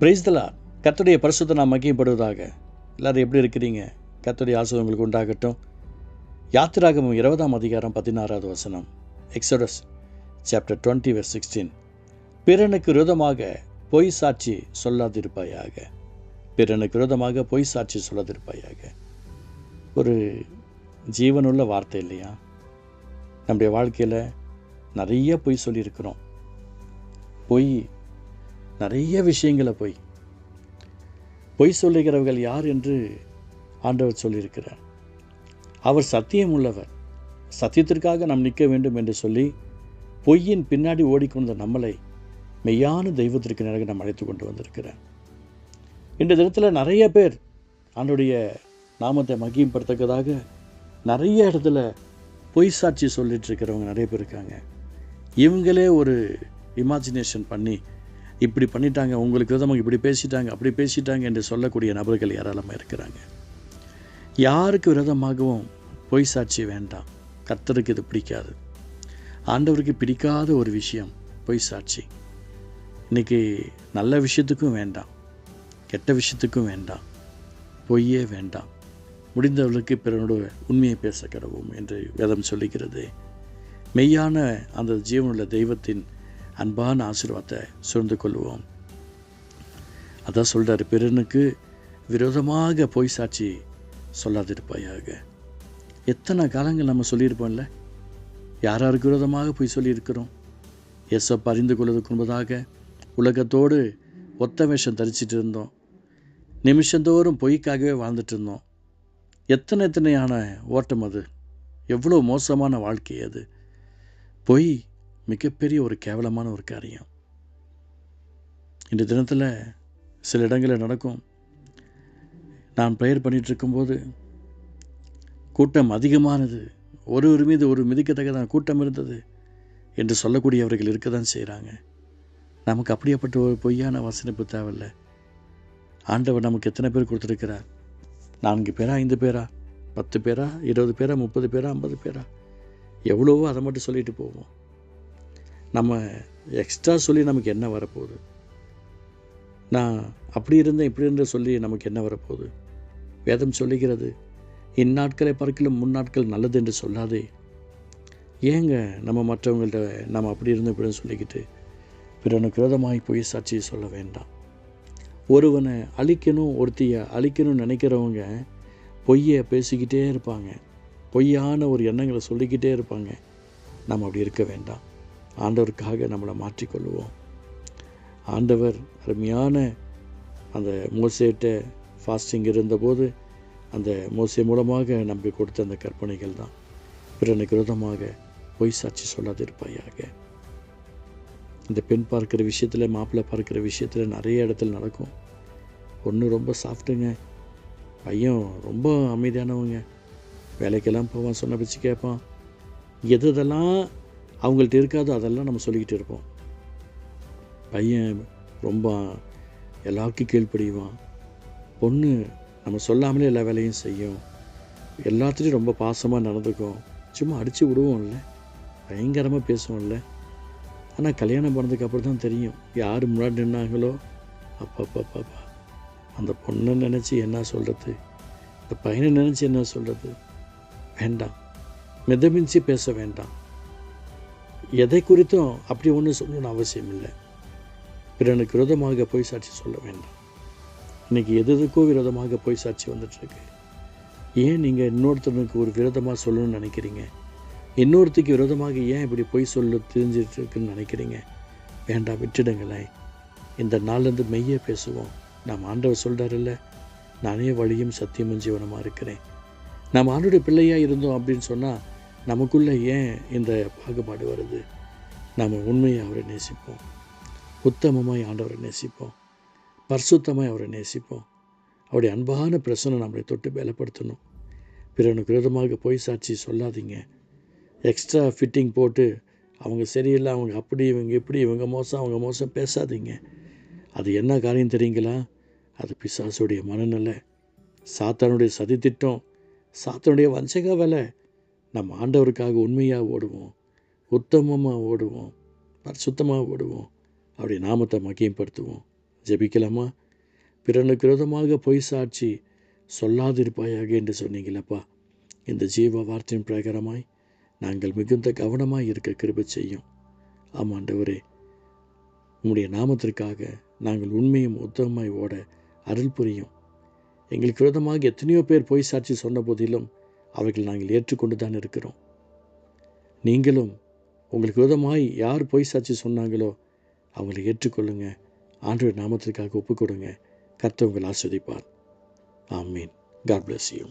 Praise the Lord. கர்த்தருடைய பரிசுத்த நாமம் மகிமைப்படுவதாக. எல்லாரும் எப்படி இருக்கிறீங்க? கர்த்தருடைய ஆசீர்வாதம் உங்களுக்கு உண்டாகட்டும். யாத்திராகமம் 20ஆம் அதிகாரம் 16வது வசனம். Exodus chapter 20 verse 16. பிறனுக்கு விரோதமாக பொய் சாட்சி சொல்லாதிருப்பாயாக. பிறனுக்கு விரோதமாக பொய் சாட்சி சொல்லாதிருப்பாயாக. ஒரு ஜீவனுள்ள வார்த்தை இல்லையா? நம்முடைய வாழ்க்கையில் நிறைய பொய் சொல்லியிருக்கிறோம். பொய், நிறைய விஷயங்களை பொய் சொல்லுகிறவர்கள் யார் என்று ஆண்டவர் சொல்லியிருக்கிறார். அவர் சத்தியம் உள்ளவர், சத்தியத்திற்காக நாம் நிற்க வேண்டும் என்று சொல்லி பொய்யின் பின்னாடி ஓடிக்கொண்ட நம்மளை மெய்யான தெய்வத்திற்கு நேராக நாம் அழைத்து கொண்டு வந்திருக்கிறார். இந்த தினத்தில் நிறைய பேர் ஆண்டவருடைய நாமத்தை மகிமைப்படுத்தக்கதாக நிறைய இடத்துல பொய் சாட்சி சொல்லிட்டு இருக்கிறவங்க நிறைய பேர் இருக்காங்க. இவங்களே ஒரு இமேஜினேஷன் பண்ணி இப்படி பண்ணிட்டாங்க, உங்களுக்கு விதமாக இப்படி பேசிட்டாங்க, அப்படி பேசிட்டாங்க என்று சொல்லக்கூடிய நபர்கள் ஏராளமாக இருக்கிறாங்க. யாருக்கு விரோதமாகவும் பொய் சாட்சி வேண்டாம். கர்த்தருக்கு இது பிடிக்காது. ஆண்டவருக்கு பிடிக்காத ஒரு விஷயம் பொய் சாட்சி. இன்றைக்கி நல்ல விஷயத்துக்கும் வேண்டாம், கெட்ட விஷயத்துக்கும் வேண்டாம், பொய்யே வேண்டாம். முடிந்தவர்களுக்கு பிறனோட உண்மையை பேச கடவும் என்று வேதம் சொல்லுகிறது. மெய்யான அந்த ஜீவனுள்ள தெய்வத்தின் அன்பான ஆசீர்வாதத்தை சூழ்ந்து கொள்வோம். அதான் சொல்கிறார், பிறனுக்கு விரோதமாக பொய் சாட்சி சொல்லாதிருப்பாயாக. எத்தனை காலங்கள் நம்ம சொல்லியிருப்போம்ல, யாருக்கு விரோதமாக பொய் சொல்லியிருக்கிறோம். இயேசுவை அறிந்து கொள்வதற்கு முன்பதாக உலகத்தோடு ஒத்த வேஷம் தரிச்சிட்டு இருந்தோம். நிமிஷந்தோறும் பொய்க்காகவே வாழ்ந்துட்டு இருந்தோம். எத்தனையான ஓட்டம் அது! எவ்வளோ மோசமான வாழ்க்கை அது! பொய் மிகப்பெரிய ஒரு கேவலமான ஒரு காரியம். இந்த தினத்தில் சில இடங்களில் நடக்கும். நான் ப்ரேயர் பண்ணிகிட்டு இருக்கும்போது கூட்டம் அதிகமானது, ஒருவர் மீது ஒரு மிதிக்கத்தக்கதான் கூட்டம் இருந்தது என்று சொல்லக்கூடியவர்கள் இருக்க தான் செய்கிறாங்க. நமக்கு அப்படியேப்பட்ட ஒரு பொய்யான வசனிப்பு தேவையில்லை. ஆண்டவர் நமக்கு எத்தனை பேர் கொடுத்துருக்கிறார்? 4 பேரா, 5 பேரா, 10 பேரா, 20 பேரா, 30 பேரா, 50 பேரா, எவ்வளவோ அதை மட்டும் சொல்லிட்டு போவோம். நம்ம எக்ஸ்ட்ரா சொல்லி நமக்கு என்ன வரப்போகுது? நான் அப்படி இருந்தேன் இப்படி இருந்தேன் சொல்லி நமக்கு என்ன வரப்போகுது? வேதம் சொல்லுகிறது, இந்நாட்களை பார்க்கலும் முன்னாட்கள் நல்லது என்று சொல்லாதே. ஏங்க நம்ம மற்றவங்கள்ட்ட நம்ம அப்படி இருந்தோம் இப்படி சொல்லிக்கிட்டு பிறனுக்கு விரோதமாய் பொய் சாட்சியை சொல்ல வேண்டாம். ஒருவனை அழிக்கணும், ஒருத்தியை அழிக்கணும்னு நினைக்கிறவங்க பொய்யை பேசிக்கிட்டே இருப்பாங்க, பொய்யான ஒரு எண்ணங்களை சொல்லிக்கிட்டே இருப்பாங்க. நம்ம அப்படி இருக்க வேண்டாம். ஆண்டவருக்காக நம்மளை மாற்றிக்கொள்வோம். ஆண்டவர் அருமையான அந்த மோசேட்ட ஃபாஸ்டிங் இருந்தபோது அந்த மோசே மூலமாக நமக்கு கொடுத்த அந்த கற்பனைகள் தான். பிறனுக்கு விரோதமாக பொய் சாட்சி சொல்லாதிருப்பாயாக. இந்த பெண் பார்க்குற விஷயத்தில், மாப்பிள்ளை பார்க்குற விஷயத்தில் நிறைய இடத்துல நடக்கும். பொண்ணு ரொம்ப சாஃப்ட்டுங்க, பையன் ரொம்ப அமைதியானவங்க, வேலைக்கெல்லாம் போவான், சொன்ன பிச்சு கேட்பான். எதெல்லாம் அவங்கள்ட்ட இருக்காதோ அதெல்லாம் நம்ம சொல்லிக்கிட்டு இருப்போம். பையன் ரொம்ப எல்லாருக்கும் கீழ்ப்படிவான், பொண்ணு நம்ம சொல்லாமலே எல்லா வேலையும் செய்யும், எல்லாத்துலேயும் ரொம்ப பாசமாக நடந்துக்கும், சும்மா அடித்து விடுவோம்ல, பயங்கரமாக பேசுவோம்ல. ஆனால் கல்யாணம் பண்ணதுக்கு அப்புறம் தான் தெரியும் யார் முன்னாடி நின்னாங்களோ. அப்பா அந்த பொண்ணை நினச்சி என்ன சொல்கிறது, இந்த பையனை நினச்சி என்ன சொல்கிறது? வேண்டாம், மிதமிஞ்சி பேச வேண்டாம். எதை குறித்தும் அப்படி ஒன்றும் சொல்லணும்னு அவசியம் இல்லை. பிறனுக்கு விரோதமாக பொய் சாட்சி சொல்ல வேண்டாம். இன்றைக்கி எதுக்கோ விரோதமாக பொய் சாட்சி வந்துட்டுருக்கு. ஏன் நீங்கள் இன்னொருத்தனுக்கு ஒரு விரோதமாக சொல்லணும்னு நினைக்கிறீங்க? இன்னொருத்துக்கு விரோதமாக ஏன் இப்படி பொய் சொல்ல தெரிஞ்சிட்ருக்குன்னு நினைக்கிறீங்க? வேண்டாம், விட்டுடுங்களேன். இந்த நாள்லேருந்து மெய்யே பேசுவோம். நாம் ஆண்டவர் சொல்கிறாரில்ல, நானே வழியும் சத்தியமும் ஜீவனமாக இருக்கிறேன். நாம் ஆண்டோடைய பிள்ளையாக இருந்தோம் அப்படின்னு சொன்னால் நமக்குள்ளே ஏன் இந்த பாகுபாடு வருது? நாம் உண்மையை அவரை நேசிப்போம், உத்தமமாய் ஆண்டவரை நேசிப்போம், பரிசுத்தமாய் அவரை நேசிப்போம். அவருடைய அன்பான பிரசனை நம்மளை தொட்டு பலப்படுத்தணும். பிறனுக்கு விரோதமாக பொய் சாட்சி சொல்லாதீங்க. எக்ஸ்ட்ரா ஃபிட்டிங் போட்டு அவங்க சரியில்லை, அவங்க அப்படி, இவங்க இப்படி, இவங்க மோசம், அவங்க மோசம் பேசாதீங்க. அது என்ன காரியம் தெரியுங்களா? அது பிசாசுடைய மனநிலை, சாத்தானுடைய சதித்திட்டம், சாத்தானுடைய வஞ்சக வேலை. நம்ம ஆண்டவருக்காக உண்மையாக ஓடுவோம், உத்தமமாக ஓடுவோம், பரிசுத்தமாக ஓடுவோம். அவருடைய நாமத்தை மகிமைப்படுத்துவோம். ஜெபிக்கலாமா? பிறனுக்கு விரோதமாக பொய் சாட்சி சொல்லாதிருப்பாயாக என்று சொன்னீங்களப்பா. இந்த ஜீவ வார்த்தையின் பிரகாரமாய் நாங்கள் மிகுந்த கவனமாய் இருக்க கிருபை செய்யும். ஆமாண்டவரே, உம்முடைய நாமத்திற்காக நாங்கள் உண்மையும் உத்தமமாய் ஓட அருள் புரியும். எங்களுக்கு விரோதமாக எத்தனையோ பேர் பொய் சாட்சி சொன்ன போதிலும் அவர்கள் நாங்கள் ஏற்றுக்கொண்டு தான் இருக்கிறோம். நீங்களும் உங்களுக்கு விரோதமாய் யார் பொய் சாட்சி சொன்னாங்களோ அவங்களை ஏற்றுக்கொள்ளுங்க. ஆண்டவர் நாமத்திற்காக ஒப்புக் கொடுங்க. கர்த்தர் உங்களை ஆசீர்வதிப்பார். ஆமீன். God bless you.